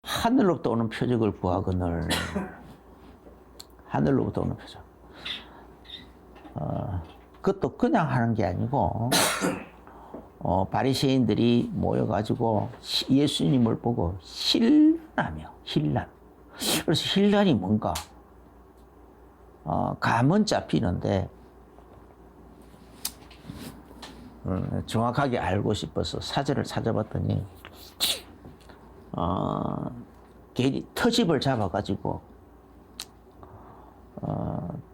하늘로부터 오는 표적을 구하거늘. 하늘로부터 오는 표적. 그것도 그냥 하는 게 아니고 바리새인들이 모여가지고 예수님을 보고 힐난하며 힐난. 그래서 힐난이 뭔가 감은 잡히는데 정확하게 알고 싶어서 사전을 찾아봤더니 괜히 터집을 잡아가지고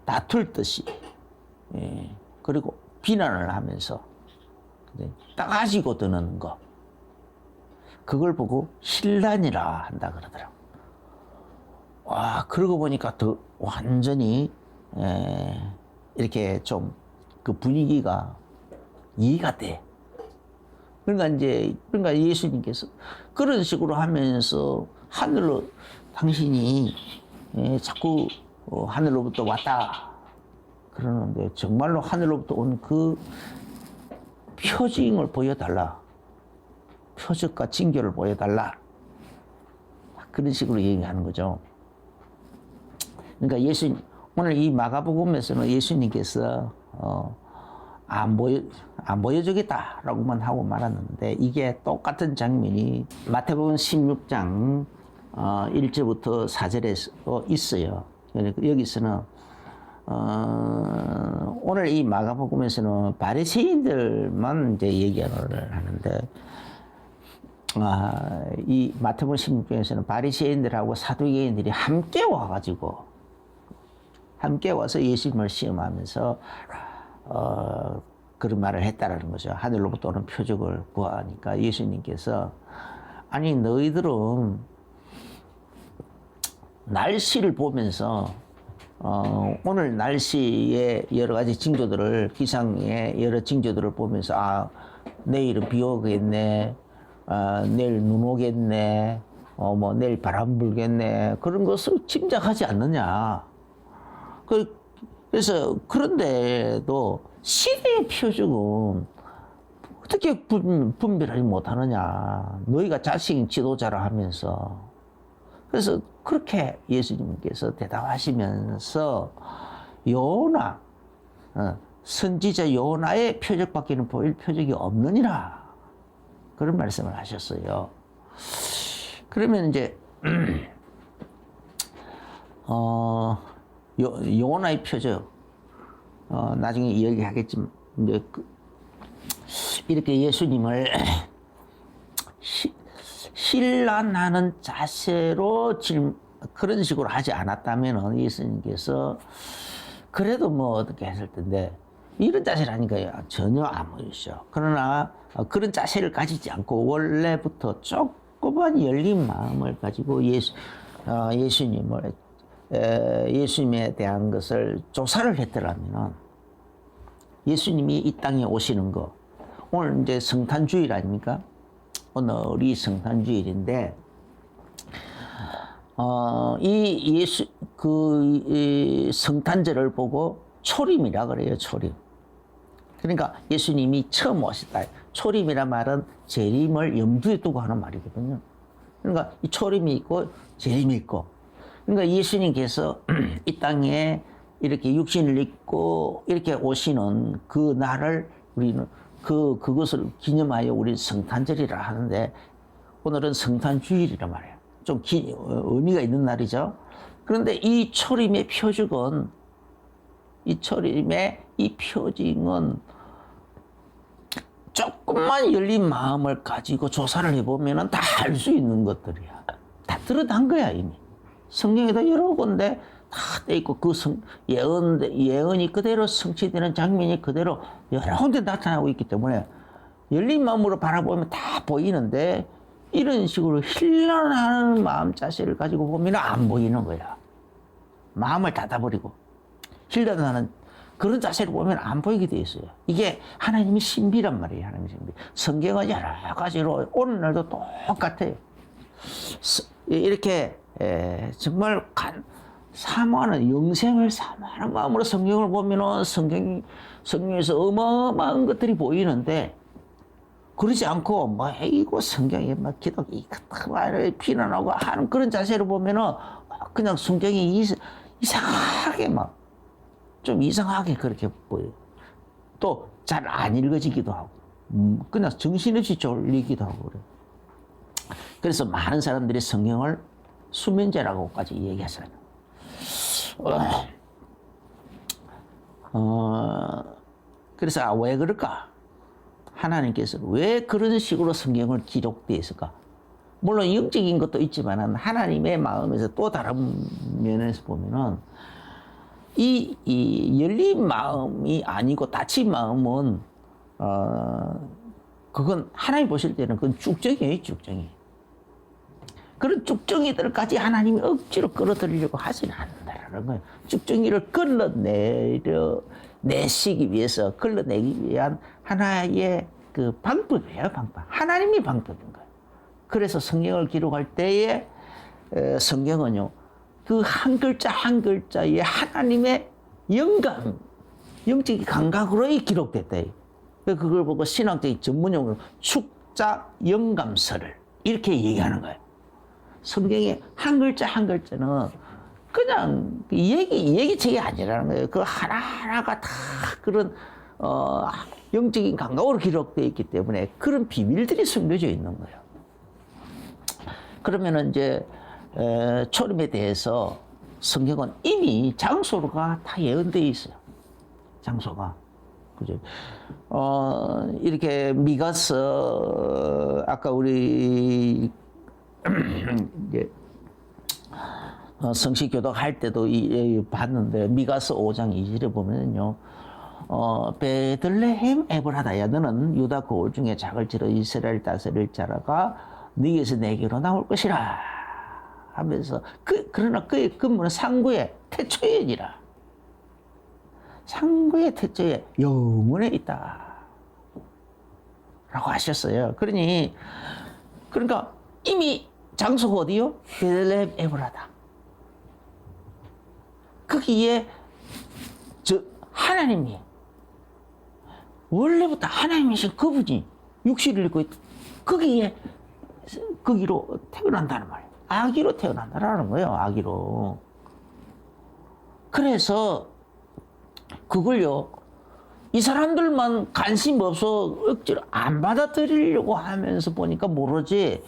다툴 듯이 그리고 비난을 하면서 따가지고 드는 거 그걸 보고 힐난이라 한다 그러더라고. 와, 그러고 보니까 더 완전히 이렇게 좀 그 분위기가 이해가 돼. 그러니까 예수님께서 그런 식으로 하면서 하늘로 당신이 자꾸 하늘로부터 왔다 그러는데 정말로 하늘로부터 온 그 표징을 보여달라. 표적과 징조를 보여달라. 그런 식으로 얘기하는 거죠. 그러니까 오늘 이 마가복음에서는 예수님께서 안 보여주겠다라고만 하고 말았는데 이게 똑같은 장면이 마태복음 16장 1절부터 4절에 있어요. 그러니까 여기서는 오늘 이 마가복음에서는 바리새인들만 이제 얘기를 하는데 이 마태복음 16장에서는 바리새인들하고 사두개인들이 함께 와서 예수님을 시험하면서 그런 말을 했다라는 거죠. 하늘로부터 오는 표적을 구하니까 예수님께서 아니 너희들은 날씨를 보면서 오늘 날씨의 여러 가지 징조들을 기상의 여러 징조들을 보면서 내일은 비 오겠네, 내일 눈 오겠네, 뭐 내일 바람 불겠네 그런 것을 짐작하지 않느냐. 그래서 그런데도 시대의 표적은 어떻게 분별하지 못하느냐. 너희가 자식 지도자라 하면서. 그래서 그렇게 예수님께서 대답하시면서 요나 선지자 요나의 표적밖에는 보일 표적이 없느니라 그런 말씀을 하셨어요. 그러면 이제 요나의 표적 나중에 이야기하겠지만 이제 이렇게 예수님을 힐난하는 자세로 그런 식으로 하지 않았다면 예수님께서 그래도 뭐 어떻게 했을 텐데 이런 자세라니까요. 전혀 안 보이시죠. 그러나 그런 자세를 가지지 않고 원래부터 조그만 열린 마음을 가지고 예수님에 대한 것을 조사를 했더라면 예수님이 이 땅에 오시는 거 오늘 이제 성탄주일 아닙니까? 오늘이 성탄주일인데 이 성탄절을 보고 초림이라 그래요. 초림. 그러니까 예수님이 처음 오셨다. 초림이란 말은 재림을 염두에 두고 하는 말이거든요. 그러니까 이 초림이 있고 재림이 있고. 그러니까 예수님께서 이 땅에 이렇게 육신을 입고 이렇게 오시는 그 날을 우리는 그것을 기념하여 우리 성탄절이라 하는데 오늘은 성탄주일이란 말이에요. 좀 의미가 있는 날이죠. 그런데 이 초림의 표적은 이 표징은 조금만 열린 마음을 가지고 조사를 해보면 다 알 수 있는 것들이야. 다 드러난 거야 이미. 성경에도 여러 군데 다 돼 있고 그 예언이 그대로 성취되는 장면이 그대로 여러 군데 나타나고 있기 때문에 열린 마음으로 바라보면 다 보이는데 이런 식으로 힐난하는 마음 자세를 가지고 보면 안 보이는 거야. 마음을 닫아버리고 힐난하는 그런 자세를 보면 안 보이게 돼 있어요. 이게 하나님의 신비란 말이에요. 하나님의 신비. 성경은 여러 가지로 오늘날도 똑같아요. 이렇게 정말 사모하는 영생을 사모하는 마음으로 성경을 보면은 성경에서 어마어마한 것들이 보이는데 그러지 않고 뭐 이거 성경에 막 기독이 피난하고 하는 그런 자세를 보면은 그냥 성경이 이상하게 막 좀 이상하게 그렇게 보여요. 또 잘 안 읽어지기도 하고 그냥 정신없이 쫄리기도 하고 그래요. 그래서 많은 사람들이 성경을 수면제라고까지 얘기했어요. 그래서 왜 그럴까? 하나님께서 왜 그런 식으로 성경을 기록되어 있을까? 물론 영적인 것도 있지만 하나님의 마음에서 또 다른 면에서 보면은 이 열린 마음이 아니고 닫힌 마음은 그건 하나님 보실 때는 그건 쭉정이에요, 쭉정이. 그런 쭉정이들까지 하나님이 억지로 끌어들이려고 하지는 않는다라는 거예요. 쭉정이를 끌어내시기 위해서, 끌어내기 위한 하나의 그 방법이에요, 방법. 하나님이 방법인 거예요. 그래서 성경을 기록할 때에 성경은요, 그 한 글자 한 글자에 하나님의 영감, 영적인 감각으로 기록됐다. 그걸 보고 신학적인 전문용어로 축자 영감서를 이렇게 얘기하는 거예요. 성경의 한 글자 한 글자는 그냥 얘기책이 아니라는 거예요. 그 하나하나가 다 그런 영적인 감각으로 기록되어 있기 때문에 그런 비밀들이 숨겨져 있는 거예요. 그러면은 이제 초림에 대해서 성경은 이미 장소가 다 예언되어 있어요. 장소가. 그죠? 이렇게 미가서, 아까 우리, 이제, 성식교독 할 때도 봤는데, 미가서 5장 2절에 보면요, 베들레헴 에브라다야, 너는 유다 고을 중에 작을지로 이스라엘 다스릴 자라가 너에게서 내게로 나올 것이라. 하면서, 그러나 그의 근무는 상구의 태초에니라. 상구의 태초에 영원에 있다. 라고 하셨어요. 그러니까 이미 장소가 어디요? 베들레헴 에브라다. 거기에 하나님이 원래부터 하나님이신 그분이 육신을 입고 거기로 태어난다는 말이에요. 아기로 태어난다라는 거예요. 아기로. 그래서 그걸요, 이 사람들만 관심 없어 억지로 안 받아들이려고 하면서 보니까 모르지,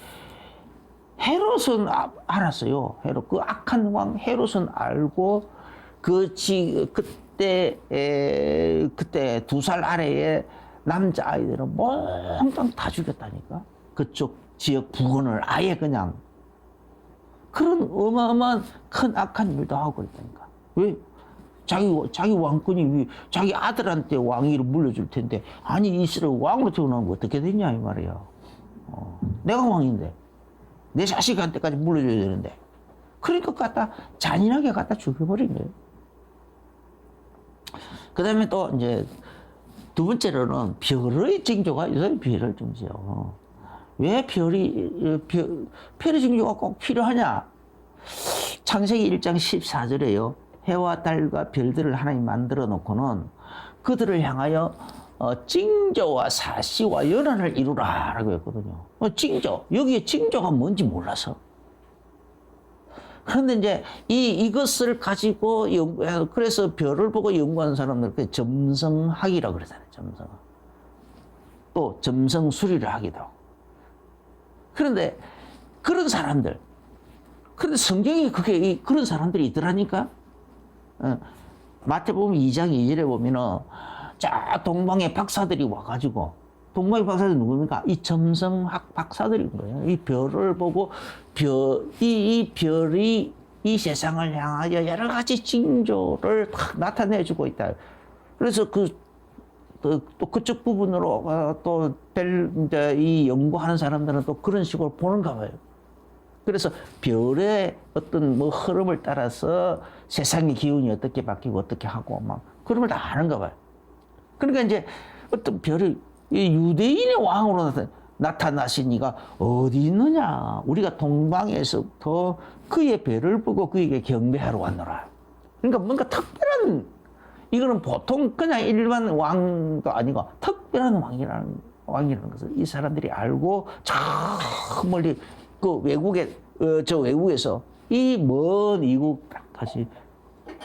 헤롯은 알았어요. 헤롯, 그 악한 왕 헤롯은 알고, 그때 2살 아래의 남자아이들은 몽땅 다 죽였다니까. 그쪽 지역 부근을 아예 그냥. 그런 어마어마한 큰 악한 일도 하고 그랬다니까. 왜? 자기 왕권이 자기 아들한테 왕위를 물려줄 텐데, 아니 이스라엘 왕으로 태어나면 어떻게 되냐 이 말이야. 내가 왕인데 내 자식한테까지 물려줘야 되는데, 그러니까 잔인하게 갖다 죽여버린 거예요. 그 다음에 또 이제 두 번째로는 별의 징조가 있어요. 별의 징조. 왜 별의 징조가 꼭 필요하냐? 창세기 1장 14절에요. 해와 달과 별들을 하나님 만들어 놓고는 그들을 향하여 징조와 사시와 연한을 이루라 라고 했거든요. 징조, 여기에 징조가 뭔지 몰라서. 그런데 이제 이것을 가지고 그래서 별을 보고 연구하는 사람들 그 점성학이라고 그러잖아요. 점성. 또 점성 수리를 하기도 하고. 그런데 그런 사람들, 그런데 성경에 그런 사람들이 있더라니까. 마태복음 2장 2절에 보면은 자 동방의 박사들이 와가지고, 동방의 박사들이 누굽니까? 이 점성학 박사들인 거예요. 이 별을 보고 이 별이 이 세상을 향하여 여러 가지 징조를 딱 나타내주고 있다. 그래서 또 그쪽 부분으로 이 연구하는 사람들은 또 그런 식으로 보는가 봐요. 그래서 별의 어떤 흐름을 따라서 세상의 기운이 어떻게 바뀌고 어떻게 하고 막 그런 걸 다 아는가 봐요. 그러니까 이제 어떤 별이 유대인의 왕으로 나타나시니까 어디 있느냐? 우리가 동방에서부터 그의 별을 보고 그에게 경배하러 왔노라. 그러니까 뭔가 특별한, 이거는 보통 그냥 일반 왕도 아니고 특별한 왕이라는 왕이라는 것을 이 사람들이 알고 저 멀리 그 외국에 저 외국에서 이 먼 이국까지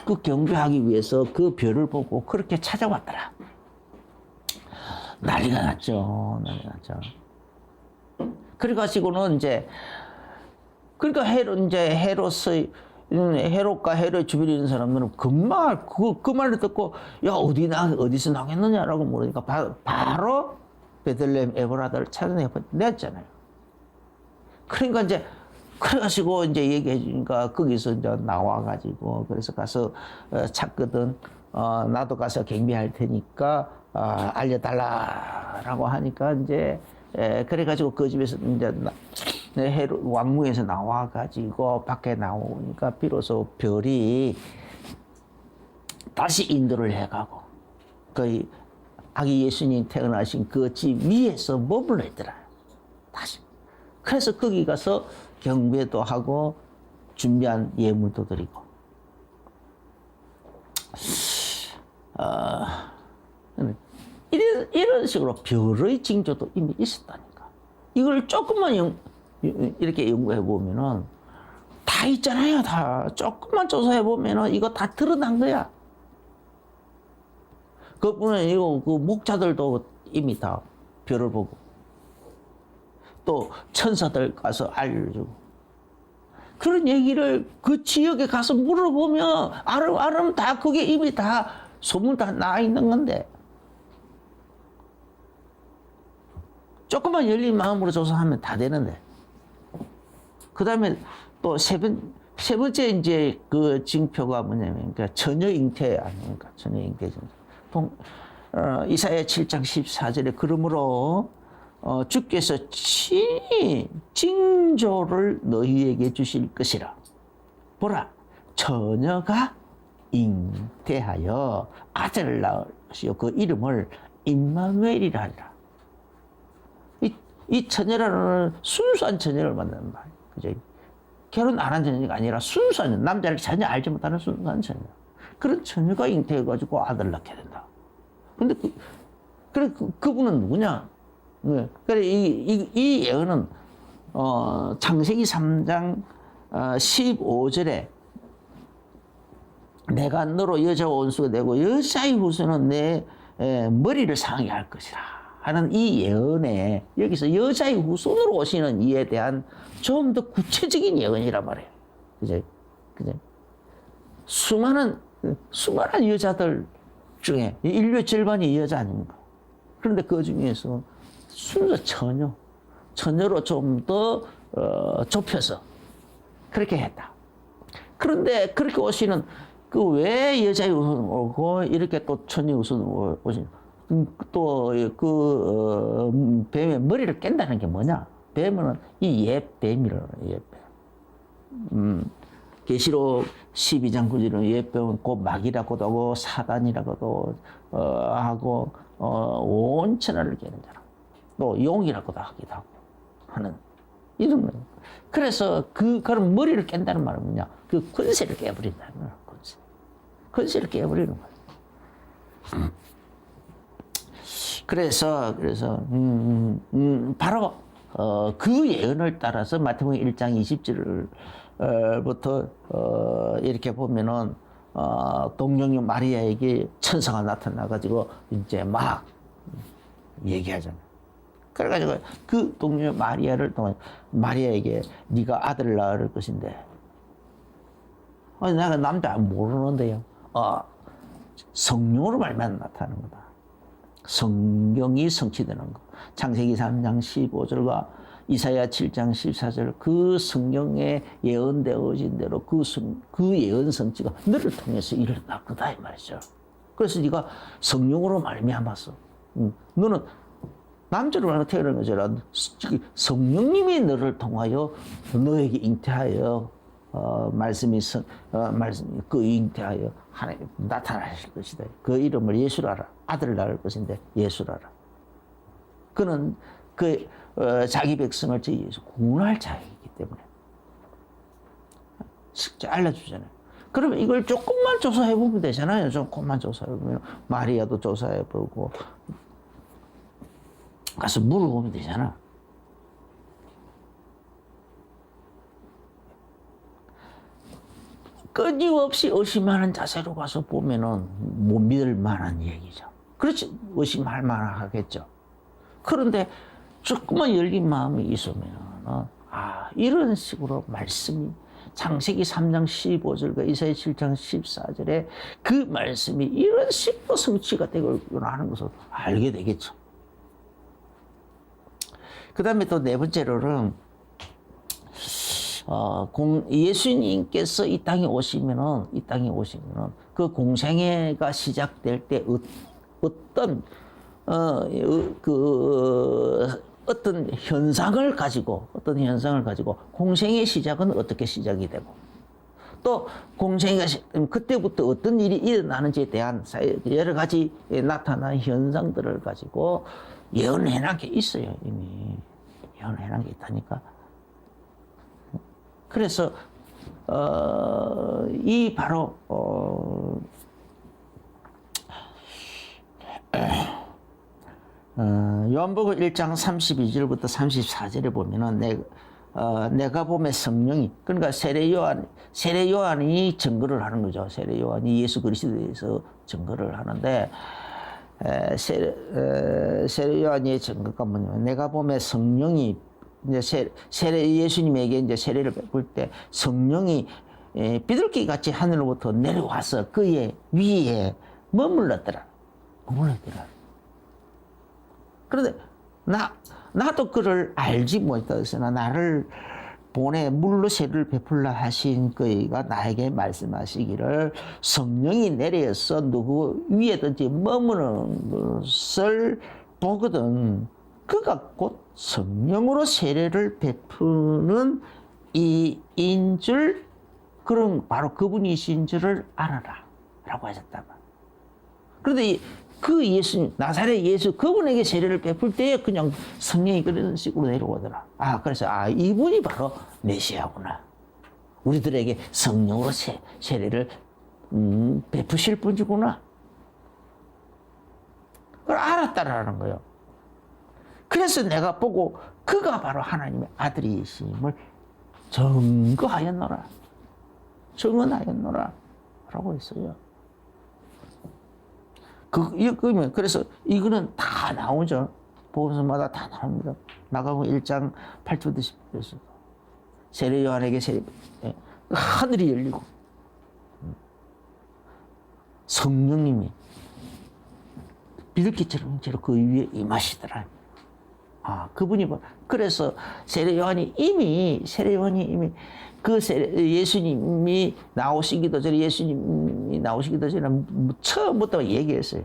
그 경배하기 위해서 그 별을 보고 그렇게 찾아왔더라. 난리가 났죠. 난리가 났죠. 그래가지고는 이제 그러니까 헤롯과 헤롯 주변에 있는 사람들은 금방 그 말을 듣고 야 어디서 나겠느냐라고 물으니까 바로 베들레헴 에브라다를 찾아냈잖아요. 그러니까 이제 그래가지고 이제 얘기해 주니까 거기서 이제 나와가지고 그래서 가서 찾거든. 나도 가서 경비할 테니까 알려달라라고 하니까 이제 그래가지고 그 집에서 이제 헤롯 왕궁에서 나와가지고 밖에 나오니까 비로소 별이 다시 인도를 해가고 그 아기 예수님 태어나신 그 집 위에서 머물러 있더라. 다시. 그래서 거기 가서 경배도 하고 준비한 예물도 드리고. 이런 식으로 별의 징조도 이미 있었다니까. 이걸 조금만 이렇게 연구해 보면은 다 있잖아요. 다 조금만 조사해 보면은 이거 다 드러난 거야. 그뿐에 이거 그 목자들도 이미 다 별을 보고 또 천사들 가서 알려주고 그런 얘기를 그 지역에 가서 물어보면 아름 다 그게 이미 다 소문 다 나 있는 건데 조금만 열린 마음으로 조사하면 다 되는데 그 다음에 또 세 번째 이제 그 징표가 뭐냐면 그러니까 처녀 잉태 아닙니까? 처녀 잉태 이사야 7장 14절에 그러므로 주께서 친히 징조를 너희에게 주실 것이라. 보라, 처녀가 잉태하여 아들을 낳으시오. 그 이름을 임마누엘이라 하리라. 이 처녀라는 순수한 처녀를 만나는 말이에요. 그죠? 결혼 안 한 처녀가 아니라 순수한 남자를 전혀 알지 못하는 순수한 처녀. 그런 처녀가 잉태해가지고 아들을 낳게 된다. 근데 그분은 누구냐? 네. 그래, 이 예언은, 창세기 3장 15절에 내가 너로 여자 원수가 되고 여자의 후손은 내 머리를 상하게 할 것이라 하는 이 예언에 여기서 여자의 후손으로 오시는 이에 대한 좀 더 구체적인 예언이란 말이에요. 그죠? 그죠? 수많은 여자들 중에 인류의 절반이 여자 아닙니까? 그런데 그 중에서 순수 처녀로 좀 더 좁혀서 그렇게 했다. 그런데 그렇게 오시는 그 왜 여자의 우선 오고 이렇게 또 처녀의 우선 오시는 또 그 뱀의 머리를 깬다는 게 뭐냐? 뱀은 이 옛뱀이라는 옛뱀. 계시록 12장 9절은 옛뱀은 곧 마귀라고도 하고 사단이라고도 하고 온 천하를 깨는 자라. 또 용이라고도 하기도 하고 하는 이런 거예요. 그래서 그런 머리를 깬다는 말은 뭐냐? 그 권세를 깨버린다는 거야. 권세를 깨버리는 거야. 그래서 바로 그 예언을 따라서 마태복음 1장 20절부터 이렇게 보면은 동정녀 마리아에게 천사가 나타나가지고 이제 막 얘기하잖아요. 그래가지고 그 동정녀 마리아에게 네가 아들을 낳을 것인데 내가 남자 모르는데요. 성령으로 말만 나타나는 거다. 성경이 성취되는 것. 창세기 3장 15절과 이사야 7장 14절 그 성경에 예언되어진 대로 그 예언 성취가 너를 통해서 일어날 거다 이 말이죠. 그래서 네가 성령으로 말미암아서 너는 남자로 태어난 것이라 성령님이 너를 통하여 너에게 잉태하여 말씀이 그 잉태하여 하나님 나타나실 것이다. 그 이름을 예수라라. 아들을 낳을 것인데 예수라라. 그는 자기 백성을 저희에서 구원할 자이기 때문에 알려주잖아요. 그러면 이걸 조금만 조사해 보면 되잖아요. 조금만 조사해 보면 마리아도 조사해 보고 가서 물어보면 되잖아. 끊임없이 의심하는 자세로 가서 보면은 못 믿을 만한 얘기죠. 그렇지, 의심할 만하겠죠. 그런데 조금만 열린 마음이 있으면, 이런 식으로 말씀이 창세기 3장 15절과 이사야 7장 14절에 그 말씀이 이런 식으로 성취가 되고있구나 하는 것을 알게 되겠죠. 그 다음에 또 네 번째로는, 예수님께서 이 땅에 오시면은 그 공생애가 시작될 때 어떤 현상을 가지고 공생의 시작은 어떻게 시작이 되고, 또 공생애가 그때부터 어떤 일이 일어나는지에 대한 여러 가지 나타나는 현상들을 가지고 예언해놓은 게 있어요. 이미 예언해놓은 게 있다니까. 그래서 이 바로 요한복음 1장 32절부터 34절에 보면은 내가 보면 성령이, 그러니까 세례 요한이 증거를 하는 거죠. 세례 요한이 예수 그리스도에 대해서 증거를 하는데, 세례 요한의 증거가 뭐냐면, 내가 보면 성령이 이제 예수님에게 이제 세례를 베풀 때 성령이 비둘기 같이 하늘로부터 내려와서 그의 위에 머물렀더라. 그런데 나도 그를 알지 못했으나 나를 보내 물로 세례를 베풀라 하신 그이가 나에게 말씀하시기를, 성령이 내려서 누구 위에든지 머무는 것을 보거든 그가 곧 성령으로 세례를 베푸는 이인 줄, 그런 바로 그분이신 줄을 알아라 라고 하셨다. 그런데 그 예수님, 나사렛 예수, 그분에게 세례를 베풀 때에 그냥 성령이 그런 식으로 내려오더라. 그래서 이분이 바로 메시아구나, 우리들에게 성령으로 세례를 베푸실 분이구나, 그걸 알았다라는 거예요. 그래서 내가 보고 그가 바로 하나님의 아들이심을 증언하였노라 라고 했어요. 그래서 이거는 다 나오죠. 복음서마다 다 나옵니다. 마가복음 1장 8절부터 10절에서 세례 요한에게 하늘이 열리고 성령님이 비둘기처럼 그 위에 임하시더라. 그분이 그래서 세례 요한이 이미 그 예수님이 나오시기도 전에 처음부터 얘기했어요.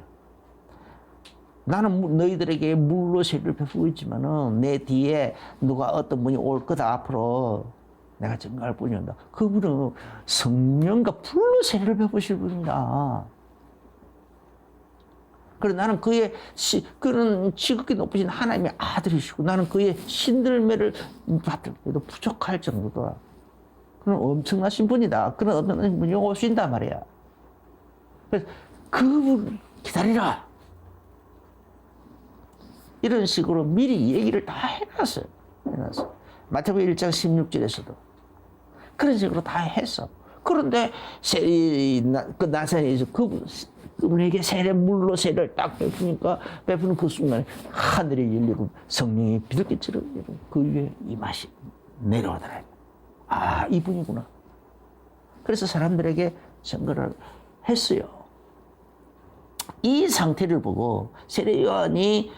나는 너희들에게 물로 세례를 베푸고 있지만은 내 뒤에 누가 어떤 분이 올 거다, 앞으로 내가 증거할 분이 온다. 그분은 성령과 불로 세례를 베푸실 분이다. 그래, 나는 그는 지극히 높으신 하나님의 아들이시고 나는 그의 신들매를 받을 때도 부족할 정도다. 그는 엄청나신 분이다. 그런 어떤 분이 오신단 말이야. 그래서 그분 기다리라. 이런 식으로 미리 얘기를 다 해놨어요. 마태복음 1장 16절에서도 그런 식으로 다 했어. 그런데 그 나사렛에서 그분에게 물로 세례를 딱 베푸는 그 순간에 하늘이 열리고 성령이 비둘기처럼 그 위에 임하시 내려오더라. 이분이구나. 그래서 사람들에게 증거를 했어요. 이 상태를 보고 세례 요한이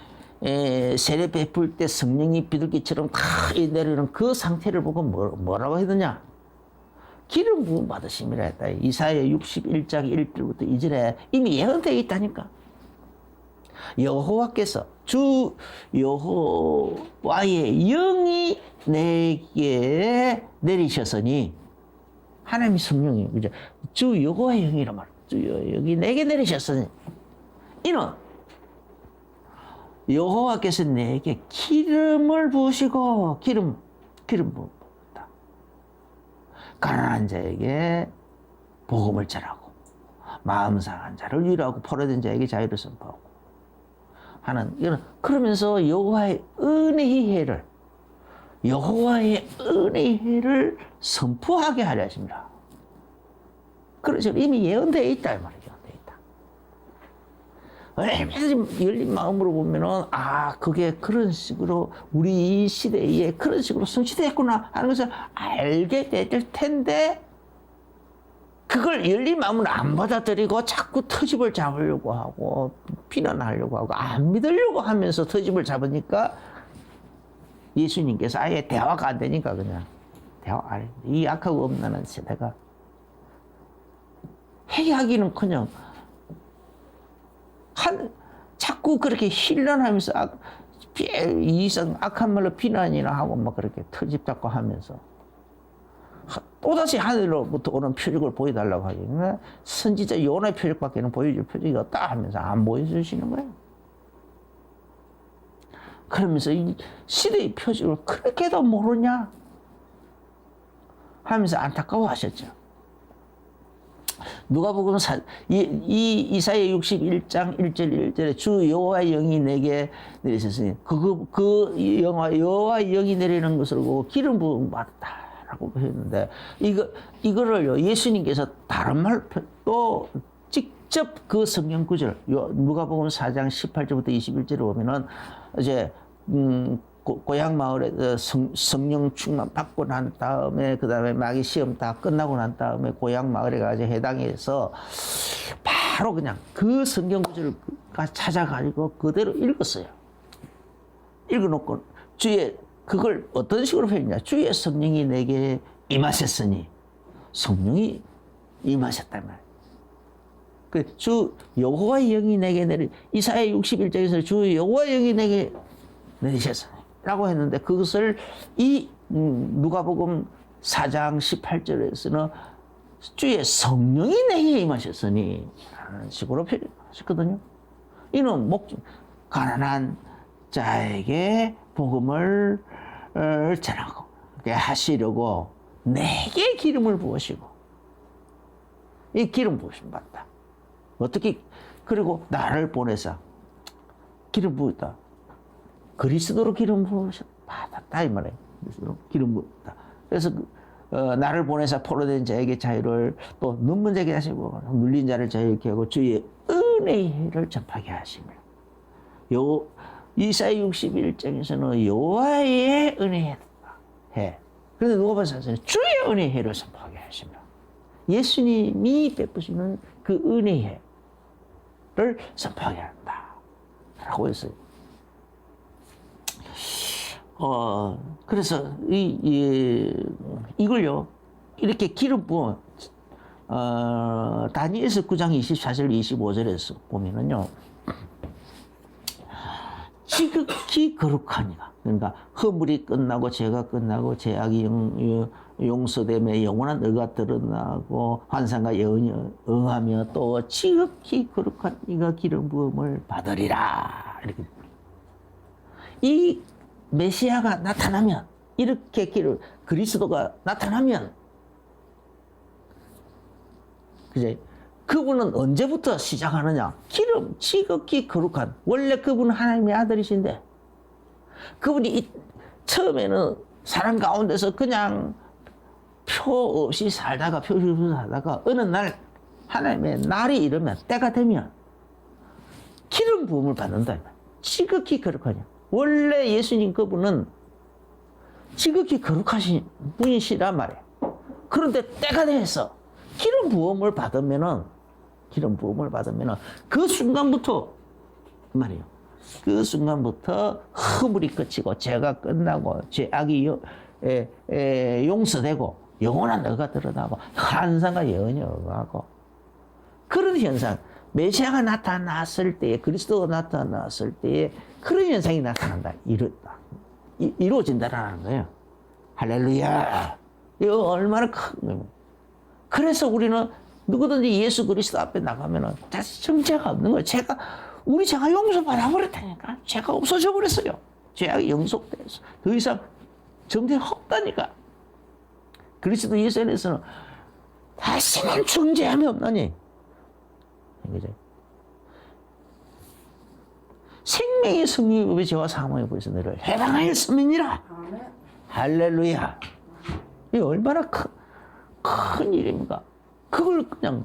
세례 베풀 때 성령이 비둘기처럼 다 내리는 그 상태를 보고 뭐라고 했느냐? 기름 부음 받으심이라 했다. 이사야 61장 1절부터 2절에 이미 예언되어 있다니까. 여호와께서 주 여호와의 영이 내게 내리셨으니, 하나님이 성령이 그죠? 주 여호와의 영이란 말. 주 여기 내게 내리셨으니, 이는 여호와께서 내게 기름을 부으시고 기름 부었다. 가난한 자에게 복음을 전하고 마음 상한 자를 위로하고 포로된 자에게 자유를 선포하고 하는 이런 그러면서 여호와의 은혜의 해를 선포하게 하려 하십니다. 그래서 이미 예언되어 있다 이 말이죠. 얼마든지 열린 마음으로 보면은 그게 그런 식으로 우리 이 시대에 그런 식으로 성취됐구나 하는 것을 알게 될 텐데 그걸 열린 마음으로 안 받아들이고 자꾸 터집을 잡으려고 하고 비난하려고 하고 안 믿으려고 하면서 터집을 잡으니까 예수님께서 아예 대화가 안 되니까 그냥 대화 안 해. 이 악하고 없나는 세대가 회개하기는커녕 자꾸 그렇게 힐난하면서 이상 악한 말로 비난이나 하고 막 그렇게 터집 잡고 하면서 또다시 하늘로부터 오는 표적을 보여달라고 하지. 선지자 요나의 표적밖에는 보여줄 표적이 없다 하면서 안 보여주시는 거예요. 그러면서 이 시대의 표적을 그렇게도 모르냐 하면서 안타까워하셨죠. 누가복음 이사야 61장 1절 1절에 주 여호와의 영이 내게 내리셨으니 여호와의 영이 내리는 것을 보고 기름 부음 받았다라고 했는데 이거를요 예수님께서 다른 말로 직접 그 성경 구절 누가복음 4장 18절부터 21절에 보면은 이제 고향 마을에 성령 충만 받고 난 다음에 그 다음에 마귀 시험 다 끝나고 난 다음에 고향 마을에 가서 해당해서 바로 그냥 그 성경 구절을 찾아가지고 그대로 읽었어요. 읽어놓고 그걸 어떤 식으로 표현했냐? 주의 성령이 내게 임하셨으니 성령이 임하셨단 말이에요. 주 여호와의 영이 내게 이사야 61장에서 주 여호와의 영이 내게 내리셨으니 라고 했는데 그것을 누가복음 4장 18절에서는 주의 성령이 내게 임하셨으니 라는 식으로 표현하셨거든요. 이는 가난한 자에게 복음을 전하고 하시려고 내게 기름을 부으시고 이 기름 부으심 받다. 어떻게 그리고 나를 보내서 기름 부었다. 그리스도로 기름 부으셨 받았다 이 말이에요. 그리스도로 기름 부었다. 그래서 나를 보내서 포로된 자에게 자유를 또 눈먼 자에게 하시고 눌린 자를 자유케 하고 주의 은혜의 해를 전파하게 하시며 이사야 61장에서는 여호와의 은혜의 해. 그런데 누가복음에서는 주의 은혜의 해를 선포하게 하시며 예수님이 베푸시는 그 은혜의 해를 선포하게 한다 라고 했어요. 그래서 이걸요 이렇게 기름 부어 다니엘서 9장 24절 25절에서 보면은요 지극히 거룩하니가 그러니까 허물이 끝나고 죄가 끝나고 죄악이 용서되며 영원한 의가 드러나고 환상과 예언이 응하며 또 지극히 거룩한 이가 기름 부음을 받으리라 이렇게 이 메시아가 나타나면 이렇게 그리스도가 나타나면 그제 그분은 언제부터 시작하느냐? 지극히 거룩한 원래 그분은 하나님의 아들이신데 그분이 처음에는 사람 가운데서 그냥 표 없이 살다가 어느 날 하나님의 날이 이르면 때가 되면 기름 부음을 받는다. 지극히 거룩하냐? 원래 예수님 그분은 지극히 거룩하신 분이시란 말이에요. 그런데 때가 돼서 기름 부음을 받으면은 그 순간부터 말이에요. 그 순간부터 허물이 끝이고 죄가 끝나고 죄악이 용서되고 영원한 의가 드러나고 환상과 예언이 응하고 그런 현상. 메시아가 나타났을 때에 그리스도가 나타났을 때에 그런 현상이 나타난다. 이루어진다라는 거예요. 할렐루야. 이거 얼마나 큰 거예요. 그래서 우리는 누구든지 예수 그리스도 앞에 나가면은 다시 정죄가 없는 거예요. 죄가 용서받아 버렸다니까. 죄가 없어져 버렸어요. 죄악이 영속돼서 더 이상 정죄가 없다니까. 그리스도 예수 안에서는 다시는 정죄함이 없나니. 그죠? 생명의 성령의 죄와 사망의 벌에서 너를 해방하였음이니라. 할렐루야. 이 얼마나 큰 일입니까? 그걸 그냥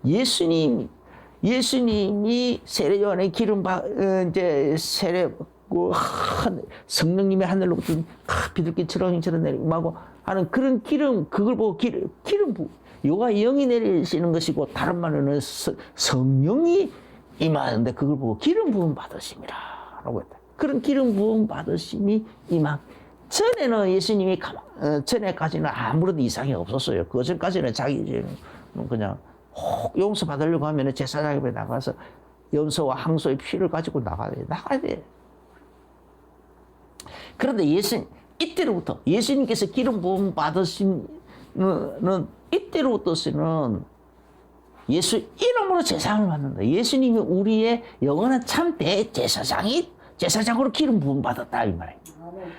예수님이 세례 요한의 기름 이제 세례 성령님의 하늘로부터 비둘기처럼 형처럼 내리고 하는 그런 기름, 그걸 보고 기름 요가 영이 내리시는 것이고 다른 말로는 성령이 임하는데 그걸 보고 기름 부음 받으심이라 라고 했다. 그런 기름 부음 받으심이 임한 전에는 예수님이 전에까지는 아무런 이상이 없었어요. 그 전까지는 자기 그냥 혹 용서 받으려고 하면 제사장 앞에 나가서 염소와 항소의 피를 가지고 나가야 돼. 그런데 이때로부터 예수님께서 기름 부음 받으시는 이때로부터는 예수 이름으로 제사장을 받는다. 예수님이 우리의 영원한 참 제사장으로 기름 부음 받았다 이 말이에요.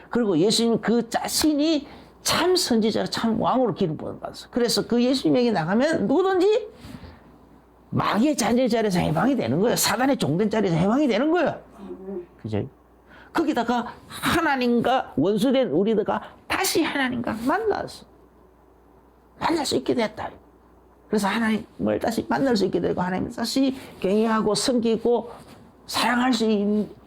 그리고 예수님 그 자신이 참 선지자로 참 왕으로 기름 부음 받았어. 그래서 그 예수님에게 나가면 누구든지 마귀의 잔의 자리에서 해방이 되는 거예요. 사단의 종된 자리에서 해방이 되는 거예요. 그죠? 거기다가 하나님과 원수된 우리들과 다시 하나님과 만날 수 있게 됐다. 그래서 하나님을 다시 만날 수 있게 되고 하나님을 다시 경외하고 섬기고 사랑할 수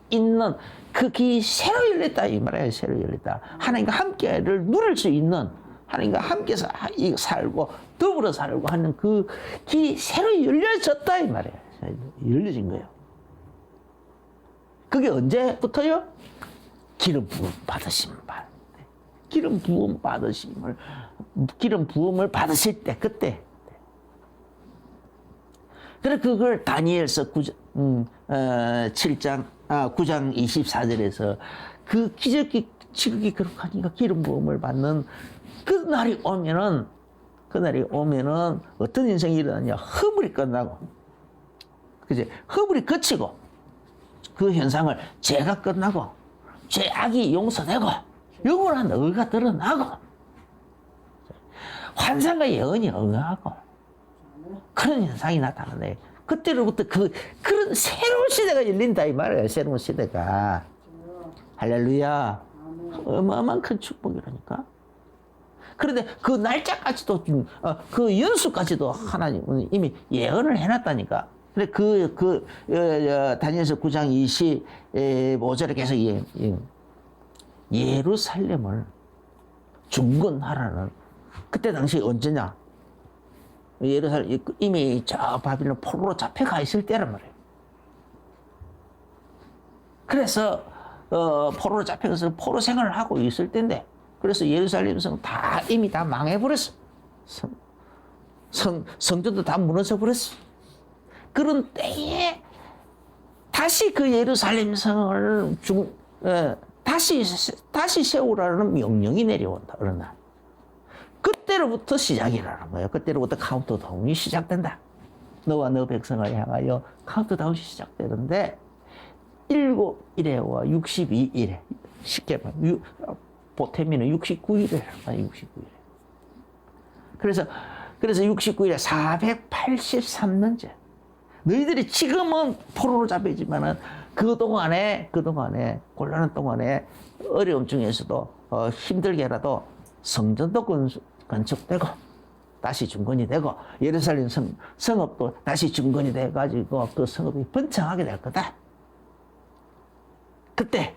있는 그 길이 새로 열렸다 이 말이에요. 새로 열렸다. 하나님과 함께를 누릴 수 있는 하나님과 함께 살고 더불어 살고 하는 그 길이 새로 열려졌다 이 말이에요. 열려진 거예요. 그게 언제부터요? 기름 부음 받으심 기름 부음을 받으실 때 그때. 그래 그걸 다니엘서 9장 24절에서 그 기적이 기록하니까 기름 부음을 받는 그날이 오면은 어떤 인생이 일어나냐? 허물이 끝나고, 그지? 허물이 그치고 그 현상을 죄가 끝나고 죄악이 용서되고 영원한 의가 드러나고 환상과 예언이 응하고 그런 현상이 나타나네. 그때로부터 그런 새로운 시대가 열린다 이 말이에요. 새로운 시대가. 할렐루야. 어마어마한 큰 축복이라니까. 그런데 그 날짜까지도 그 연수까지도 하나님은 이미 예언을 해놨다니까. 근데 다니엘서 9장 25절에 계속 예루살렘을 중건하라는 그때 당시 언제냐? 예루살렘 이미 저 바빌론 포로로 잡혀가 있을 때란 말이에요. 그래서 포로로 잡혀가서 포로 생활을 하고 있을 때인데 그래서 예루살렘 성 이미 다 망해버렸어. 성전도 다 무너져 버렸어. 그런 때에 다시 그 예루살렘 성을 다시 세우라는 명령이 내려온다. 어느 날. 그때로부터 시작이라는 거예요. 그때로부터 카운트다운이 시작된다. 너와 너 백성을 향하여 카운트다운이 시작되는데 7일에와 62일에 쉽게 말하면 보태미는 69일에 69일에. 그래서 69일에 483년째. 너희들이 지금은 포로로 잡혀있지만은 그동안에 곤란한 동안에 어려움 중에서도 힘들게라도 성전도 건축되고 다시 중건이 되고 예루살렘 성읍도 다시 중건이 돼가지고 그 성읍이 번창하게 될 거다. 그때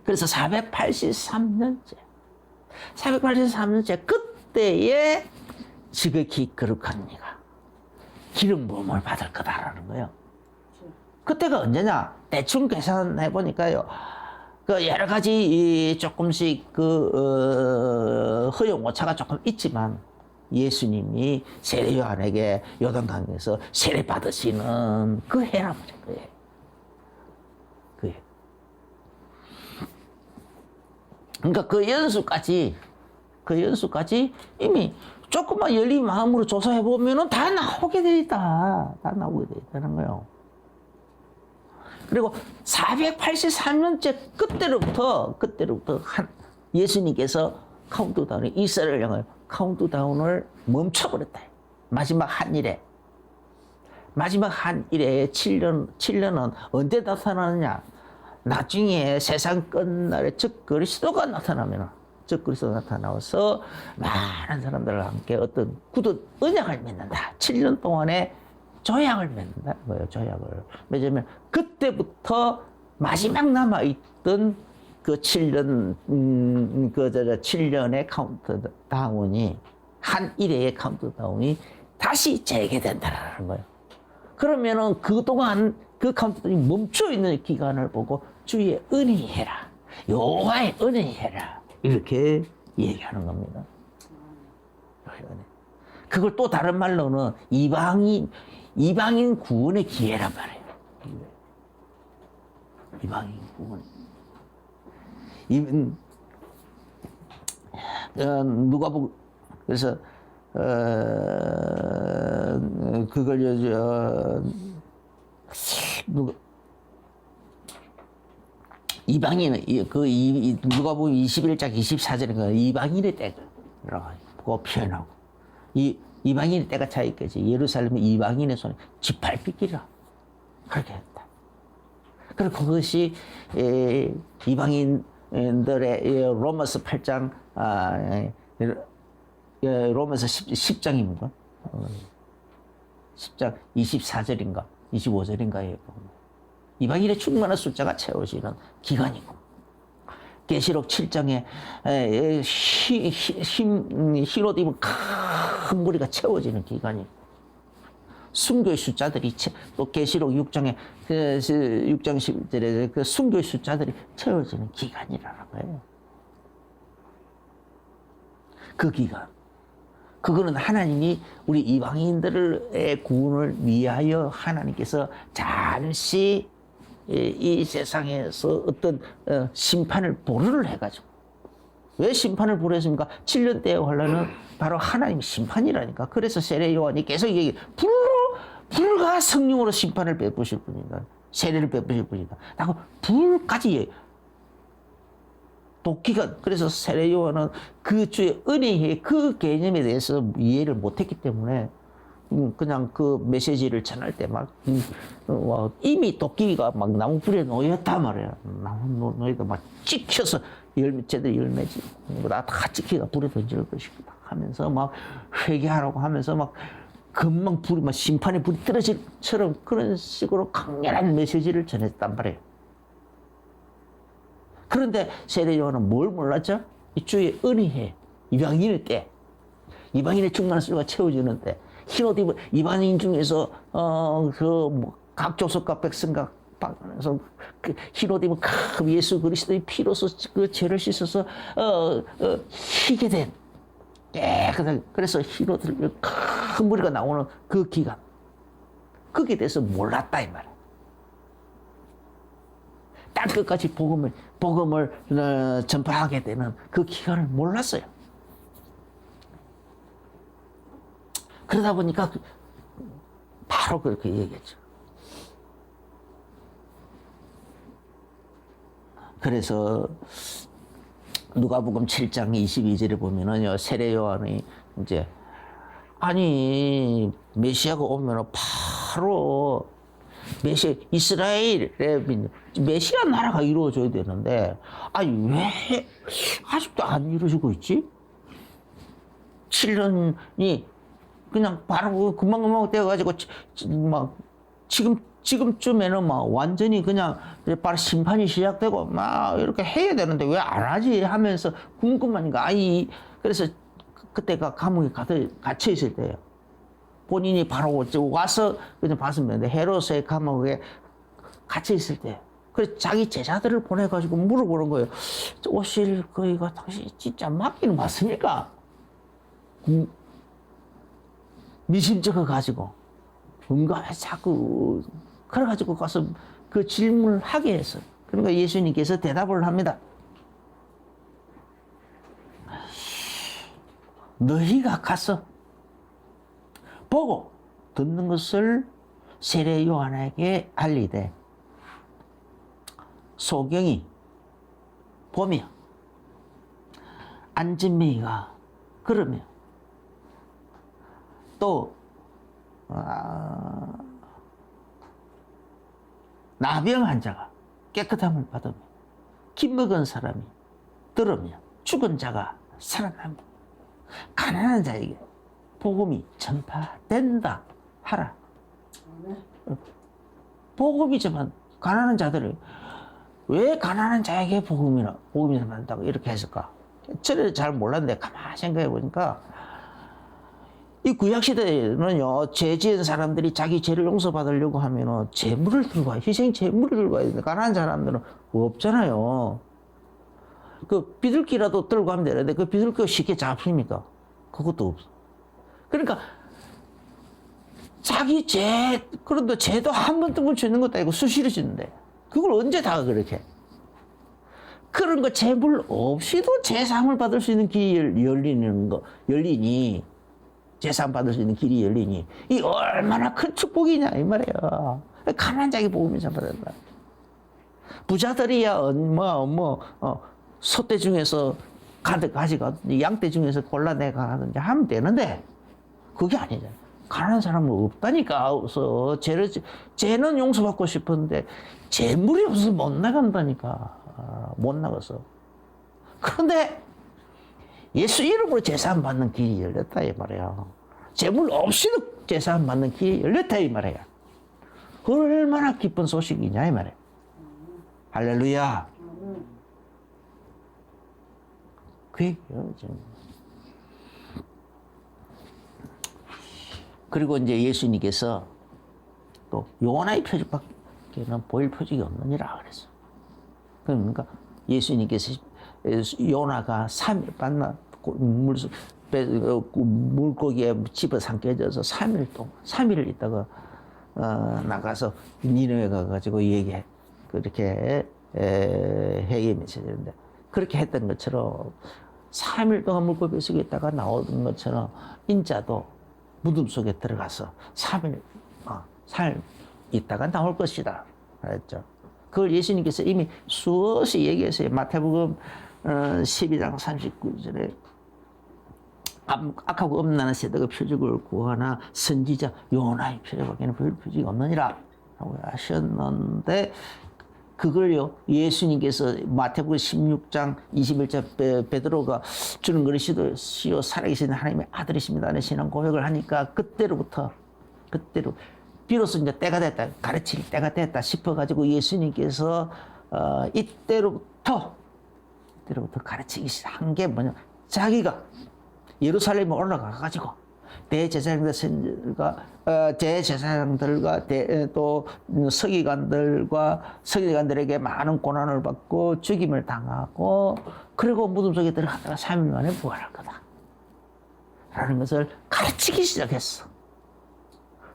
그래서 483년째 그때에 지극히 거룩한 이가 기름 부음을 받을 거다라는 거예요. 그때가 언제냐? 대충 계산해 보니까요. 그 여러 가지 조금씩 허용 오차가 조금 있지만 예수님이 세례 요한에게 요단강에서 세례 받으시는 그 해라는 거예요. 그러니까 그 연수까지 이미 조금만 열린 마음으로 조사해 보면은 다 나오게 돼 있다. 다 나오게 돼 있다는 거예요. 그리고 483년째 그때로부터 예수님께서 카운트다운을 이스라엘을 향하여 카운트다운을 멈춰버렸다. 마지막 한 일에 마지막 한 일에 7년은 언제 나타나느냐? 나중에 세상 끝날에 즉 그리스도가 나타나면 즉 그리스도 나타나서 많은 사람들과 함께 어떤 굳은 언약을 맺는다. 7년 동안에 조약을 맺는다. 뭐예요? 조약을 맺으면 그때부터 마지막 남아있던 그 7년, 7년의 카운트다운이, 한 일회의 카운트다운이 다시 재개된다는 거예요. 그러면은 그동안 그 카운트다운이 멈춰 있는 기간을 보고 주의 은혜해라. 여호와의 은혜해라. 이렇게 얘기하는 겁니다. 그걸 또 다른 말로는 이방인 구원의 기회란 말이에요. 이방인 구원. 누가복음 그래서 그걸 이방인은 누가복음 21장 24절인가 이방인의 때라고 표현하고 이방인의 때가 차 있겠지. 예루살렘의 이방인의 손에 짓밟히기라 그렇게 했다. 그리고 그것이 이방인들의 로마서 8장 로마서 10장입니다. 10장 24절인가 25절인가에 이방인의 충만한 숫자가 채워지는 기간이고 계시록 7장에 흰옷 입은 큰 무리가 채워지는 기간이고 순교의 숫자들이 또 계시록 6장에 6장 11절에 그 순교의 숫자들이 채워지는 기간이라는 거예요. 그 기간. 그거는 하나님이 우리 이방인들의 구원을 위하여 하나님께서 잠시 이 세상에서 어떤 심판을 보류를 해가지고 왜 심판을 보류했습니까? 7년 때의 환란은 바로 하나님의 심판이라니까. 그래서 세례 요한이 계속 얘기 불과 성령으로 심판을 베푸실 분이다. 세례를 베푸실 분이다. 라고 불까지 도끼가 그래서 세례 요한은 그 주의 은혜의 그 개념에 대해서 이해를 못했기 때문에 그냥 그 메시지를 전할 때 막 이미 도끼가 막 나무 불에 놓였단 말이야. 나무 놓여도 막 찍혀서 제대로 열매지. 나 다 찍히가 불에 던질 것이다 하면서 막 회개하라고 하면서 막 금방 불이 막 심판의 불이 떨어질 처럼 그런 식으로 강렬한 메시지를 전했단 말이에요. 그런데 세례 요한은 뭘 몰랐죠? 이 주의 은혜에 이방인일 때, 이방인의 충만한 수가 채워지는데 흰옷 입은 이방인 중에서 각 족속과 백성과 방에서 그 흰옷 입은 예수 그리스도의 피로서 그 죄를 씻어서 희게 된 깨끗하게 그래서 흰옷을 큰 무리가 나오는 그 기간 거기에 대해서 몰랐다 이 말이야. 땅 끝까지 복음을 전파하게 되는 그 기간을 몰랐어요. 그러다 보니까 바로 그렇게 얘기했죠. 그래서 누가복음 7장 22절에 보면은요, 세례 요한이 이제 아니 메시아가 오면은 바로 이스라엘의 메시아 나라가 이루어져야 되는데 아니 왜 아직도 안 이루어지고 있지? 7년이 그냥 바로 금방금방 되어가지고 막 지금쯤에는 막 완전히 그냥 바로 심판이 시작되고 막 이렇게 해야 되는데 왜 안 하지 하면서 궁금하니까 그래서 그때가 감옥에 갇혀 있을 때예요. 본인이 바로 와서 그냥 봤으면 헤롯의 감옥에 갇혀 있을 때. 그래서 자기 제자들을 보내가지고 물어보는 거예요. 오실 거기가 당신 진짜 맞기는 맞습니까? 미심쩍어 가지고 뭔가 자꾸 그래가지고 가서 그 질문을 하게 했어요. 그러니까 예수님께서 대답을 합니다. 너희가 가서 보고 듣는 것을 세례 요한에게 알리되 소경이 보며 안진뱅이가 걸으며 또 나병 환자가 깨끗함을 받으며 기 먹은 사람이 들으며 죽은 자가 살아나며 가난한 자에게 복음이 전파된다 하라. 복음이지만 가난한 자들을 왜 가난한 자에게 복음이 전파된다고 이렇게 했을까? 저를 잘 몰랐는데 가만히 생각해 보니까 이 구약시대에는요, 죄 지은 사람들이 자기 죄를 용서받으려고 하면은 제물을 들고 와요. 희생 제물을 들고 와야 되는데, 가난한 사람들은 없잖아요. 그 비둘기라도 들고 가면 되는데, 그 비둘기가 쉽게 잡힙니까? 그것도 없어. 그러니까, 자기 죄, 그런데 죄도 한 번 두번 짓는 것도 아니고 수시로 짓는데, 그걸 언제 다 그렇게? 그런 거 제물 없이도 제사함을 받을 수 있는 길이 열리니, 재산 받을 수 있는 길이 열리니 이 얼마나 큰 축복이냐 이 말이에요. 가난한 자에게 복음이 전파된다. 부자들이야 소떼 중에서 가져가든지 양떼 중에서 골라내가 하든지 하면 되는데 그게 아니잖아. 가난한 사람은 없다니까. 없어. 죄는 용서받고 싶은데 재물이 없어서 못 나간다니까. 못 나가서. 그런데 예수 이름으로 제사함 받는 길이 열렸다 이 말이야. 재물 없이도 제사함 받는 길이 열렸다 이 말이야. 얼마나 기쁜 소식이냐 이 말이야. 할렐루야. 그 얘기예요 지금. 그리고 이제 예수님께서 또 요나의 표적밖에는 보일 표적이 없느니라 그랬어. 그러니까 예수님께서 요나가 3일 만나 물고기에 집어삼켜져서 3일을 있다가 나가서 니느웨 가가지고 그렇게 회개했어야 되는데 그렇게 했던 것처럼 3일 동안 물고기 속에 있다가 나오는 것처럼 인자도 무덤 속에 들어가서 3일 있다가 나올 것이다 그랬죠. 그걸 예수님께서 이미 수없이 얘기했어요. 마태복음 12장 39절에 악하고 엄난한 세대가 표적을 구하나 선지자 요나의 표적밖에는 별 표적이 없느니라 라고 하셨는데 그걸요 예수님께서 마태복음 16장 21절 베드로가 주는 그리스도시요 살아계신 하나님의 아들이십니다 하는 신앙 고백을 하니까 그때로 비로소 이제 때가 됐다, 가르칠 때가 됐다 싶어가지고 예수님께서 이때로부터 가르치기 시작한 게 뭐냐, 자기가 예루살렘에 올라가가지고 대제사장들과 또 서기관들에게 많은 고난을 받고 죽임을 당하고 그리고 무덤 속에 들어갔다가 3일 만에 부활할 거다 라는 것을 가르치기 시작했어.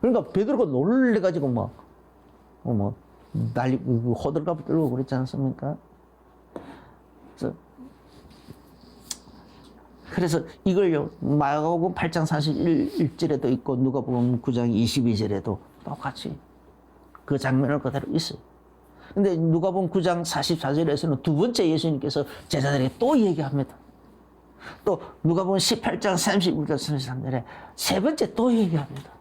그러니까 베드로가 놀래가지고 호들갑을 떨고 그랬지 않습니까? 그래서 이걸요 마가복음 8장 41절에도 있고 누가복음 9장 22절에도 똑같이 그 장면을 그대로 있어요. 근데 누가복음 9장 44절에서는 두 번째 예수님께서 제자들에게 또 얘기합니다. 또 누가복음 18장 31절 33절에 세 번째 또 얘기합니다.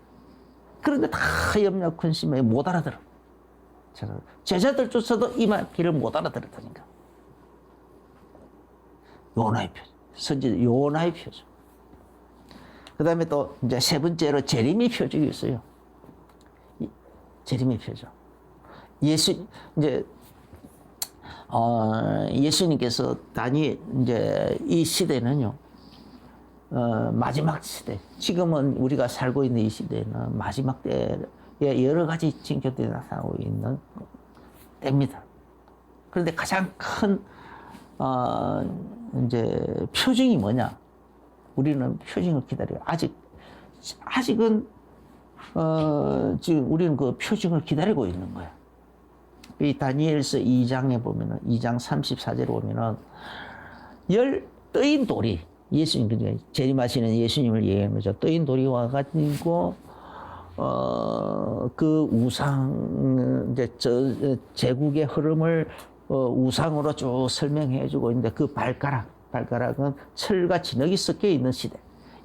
그런데 다 염려 근심에 못 알아들어. 제자들조차도 이 말귀를 못 알아들었다니까. 요나의 표적. 선지 요나의 표적. 그 다음에 또 이제 세 번째로 재림의 표적이 있어요. 재림의 표적. 예수님께서 이제 이 시대는요, 마지막 시대. 지금은 우리가 살고 있는 이 시대는 마지막 때에 여러 가지 징조들이 나타나고 있는 때입니다. 그런데 가장 큰, 이제 표징이 뭐냐? 우리는 표징을 기다려요. 아직은, 지금 우리는 그 표징을 기다리고 있는 거야. 이 다니엘서 2장에 보면은, 2장 34절에 보면은, 떠인 돌이, 예수님, 재림하시는 예수님을 얘기하는 거죠. 떠인 돌이 와가지고, 그 우상, 이제 제국의 흐름을 우상으로 쭉 설명해 주고 있는데 그 발가락은 철과 진흙이 섞여 있는 시대.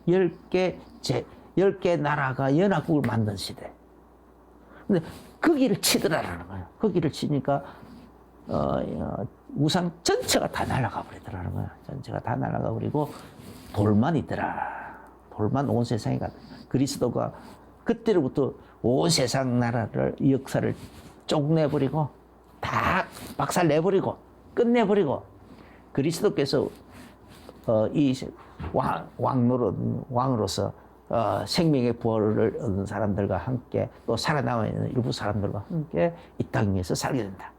10개 나라가 연합국을 만든 시대. 근데 거기를 치더라라는 거예요. 거기를 치니까 우상 전체가 다 날아가 버리더라는 거예요. 전체가 다 날아가 버리고 돌만 있더라. 돌만 온 세상에 가. 그리스도가 그때로부터 온 세상 나라를 역사를 쪽내버리고 다 박살 내버리고 끝내버리고 그리스도께서 이 왕으로서 생명의 부활을 얻은 사람들과 함께 또 살아남아 있는 일부 사람들과 함께 이 땅 위에서 살게 된다.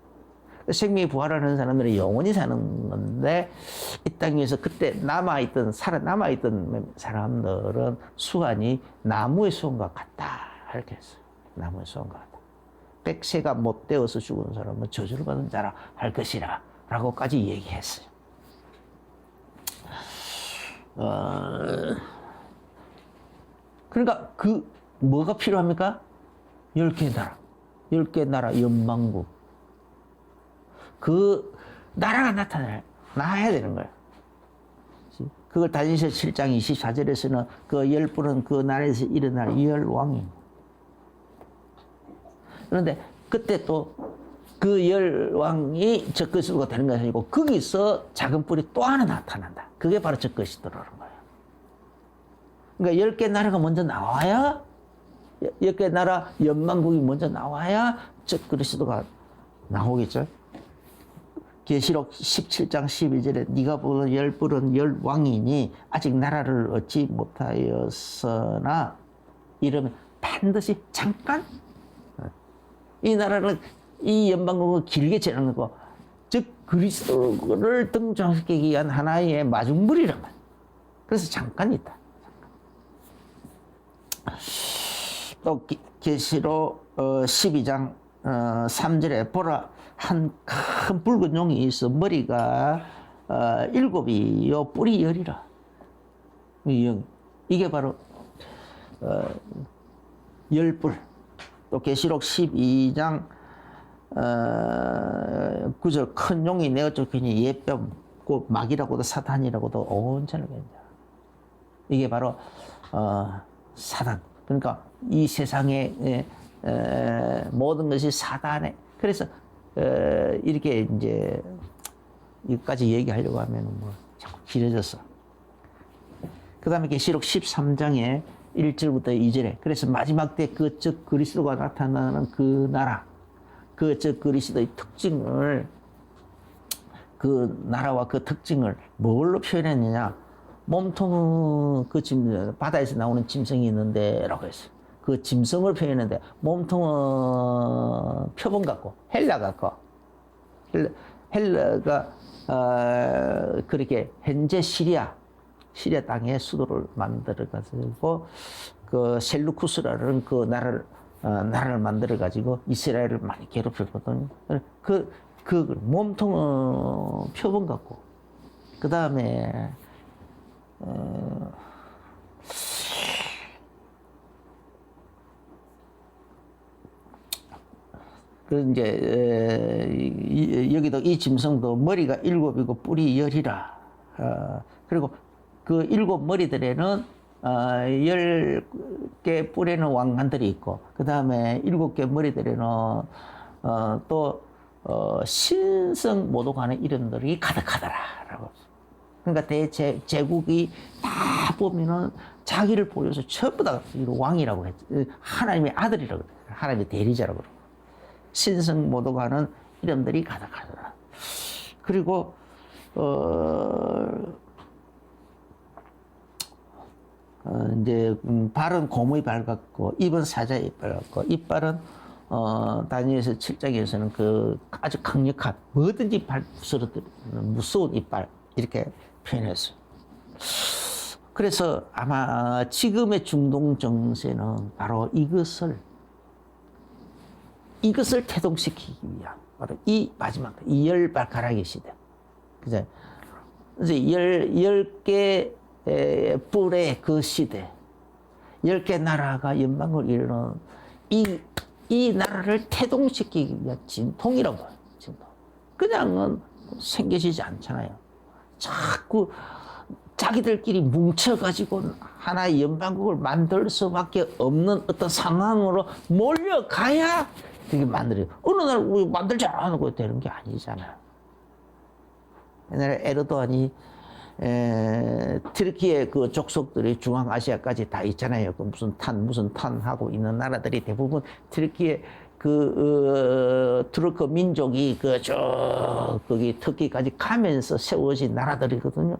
생명의 부활하는 사람들은 영원히 사는 건데 이 땅 위에서 그때 살아남아있던 사람들은 수완이 나무의 수완과 같다. 이렇게 했어요. 나무의 수완과 같다. 백세가 못 되어서 죽은 사람은 저주를 받은 자라 할 것이라 라고까지 얘기했어요. 그러니까 뭐가 필요합니까? 10개의 나라. 10개의 나라 연방국. 그 나라가 나야 되는 거예요. 그걸 다니엘 7장 24절에서는 그 10분은 그 나라에서 일어날 10왕이. 그런데 그때 또 그 10왕이 적그리스도가 되는 것이 아니고 거기서 작은 뿔이 또 하나 나타난다. 그게 바로 적그리스도라는 거예요. 그러니까 10개 나라가 먼저 나와야 10개 나라 연방국이 먼저 나와야 적그리스도가 나오겠죠. 계시록 17장 12절에 네가 보는 10뿔은 10왕이니 아직 나라를 얻지 못하였으나 이러면 반드시 잠깐 이 나라를 이 연방국을 길게 지나는 거 즉 그리스도를 등장시키기 위한 하나의 마중물이란 말이에요. 그래서 잠깐 있다. 또 계시록 12장 3절에 보라 한 큰 붉은 용이 있어 머리가 7이요 뿔이 10이라. 이게 바로 10뿔. 또 계시록 12장 9절 큰 용이 내 어쩌기니 예병 곧 마귀라고도 사탄이라고도 온전하게 한다. 이게 바로 사단. 그러니까 이 세상의 모든 것이 사단의. 그래서 이렇게 이제 여기까지 얘기하려고 하면 뭐 자꾸 길어졌어. 그 다음에 계시록 13장에 1절부터 2절에 그래서 마지막 때 그적 그리스도가 나타나는 그 나라 그적 그리스도의 특징을 그 나라와 그 특징을 뭘로 표현했느냐 몸통은 그 바다에서 나오는 짐승이 있는데 라고 했어요. 그 짐승을 표현했는데 몸통은 표범 같고 헬라 같고 헬라가 그렇게 현재 시리아 땅에 수도를 만들어 가지고 그 셀루쿠스라는 그 나라를 만들어 가지고 이스라엘을 많이 괴롭혔거든요. 그 몸통은 표범 같고 그 다음에 그 이제 여기도 이 짐승도 머리가 7이고 뿔이 10이라. 그리고 그 7머리들에는 10개 뿔에는 왕관들이 있고 그 다음에 7개 머리들에는 또 신성 모독하는 이름들이 가득하더라라고. 그러니까 제국이 다 보면은 자기를 보여서 전부 다 왕이라고 했죠. 하나님의 아들이라고 그래요. 하나님의 대리자라고 그러고. 신성 모독하는 이름들이 가득하더라. 그리고 이제 발은 곰의 발 같고 입은 사자의 이빨 같고 이빨은 다니엘서 7장에서는 그 아주 강력한 뭐든지 발 부스러뜨리는 무서운 이빨 이렇게 표현했어요. 그래서 아마 지금의 중동 정세는 바로 이것을 태동시키기 위한 바로 이 마지막 이 10발가락의 시대. 그죠? 이제 10개 뿔의 그 시대, 10개 나라가 연방을 이루는 이 나라를 태동시키기 위한 진통이라고 해요. 진통. 그냥은 생겨지지 않잖아요. 자꾸 자기들끼리 뭉쳐가지고 하나의 연방국을 만들 수밖에 없는 어떤 상황으로 몰려가야 그게 만들어요. 어느 날 우리 만들지 않고 되는 게 아니잖아요. 옛날에 에르도안이 튀르키예 그 족속들이 중앙아시아까지 다 있잖아요. 그 무슨 탄 하고 있는 나라들이 대부분 튀르키예 투르크 민족이 거기 터키까지 가면서 세워진 나라들이거든요.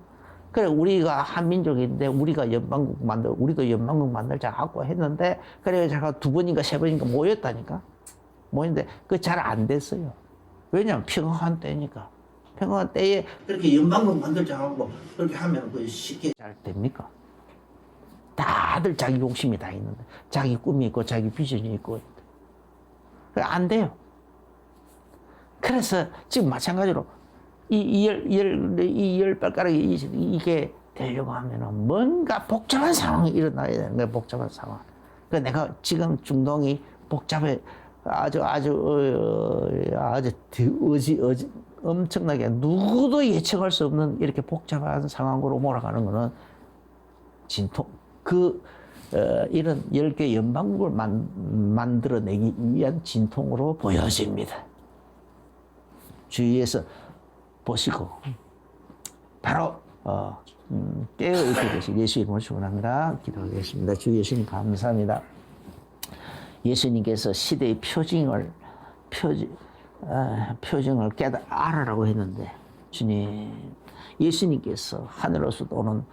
그래 우리가 한 민족인데 우리도 연방국 만들자 하고 했는데 그래 제가 2번인가 3번인가 모였다니까. 모였는데 그 잘 안 됐어요. 왜냐면 평화한 때니까. 평화한 때에 그렇게 연방국 만들자 하고 그렇게 하면 그 쉽게 잘 됩니까? 다들 자기 욕심이 다 있는데 자기 꿈이 있고 자기 비전이 있고 안 돼요. 그래서 지금 마찬가지로 이 열 발가락이 이게 되려고 하면은 뭔가 복잡한 상황이 일어나야 되는 거예요. 복잡한 상황. 그 내가 지금 중동이 복잡해 아주 엄청나게 누구도 예측할 수 없는 이렇게 복잡한 상황으로 몰아가는 거는 진통 이런 10개 연방국을 만들어내기 위한 진통으로 보여집니다. 주위에서 보시고 바로 깨어있게 되시 예수 이름으로 축원합니다. 기도하겠습니다. 주 예수님 감사합니다. 예수님께서 시대의 표징을 알아라고 했는데 주님 예수님께서 하늘로서 오는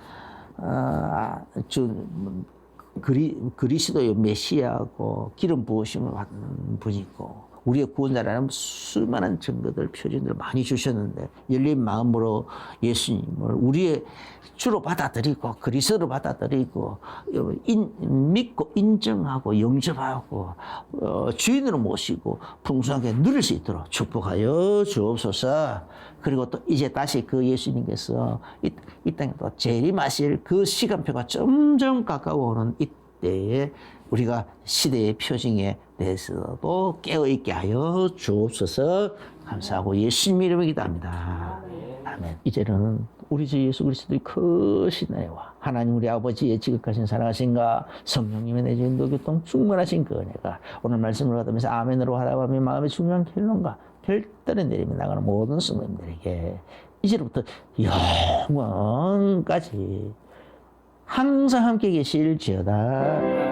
그리스도의 메시아고 기름 부으심을 받는 분이고 우리의 구원자라는 수많은 증거들, 표징들 많이 주셨는데 열린 마음으로 예수님을 우리의 주로 받아들이고 그리스도로 받아들이고 믿고 인정하고 영접하고 주인으로 모시고 풍성하게 누릴 수 있도록 축복하여 주옵소서. 그리고 또 이제 다시 그 예수님께서 이 땅에 또 재림하실 그 시간표가 점점 가까워오는 이때에 우리가 시대의 표징에 대해서도 깨어있게 하여 주옵소서. 감사하고 예수님 이름으로 기도합니다. 아멘. 이제는 우리 주 예수 그리스도의 크신 은혜와 하나님 우리 아버지의 지극하신 사랑하신가 성령님의 내주 인도 교통 충만하신 그 은혜가 오늘 말씀을 받으면서 아멘으로 하다보며 마음의 중요한 결론과 결단에 내리며 나가는 모든 성도님들에게 이제부터 영원까지 항상 함께 계실지어다.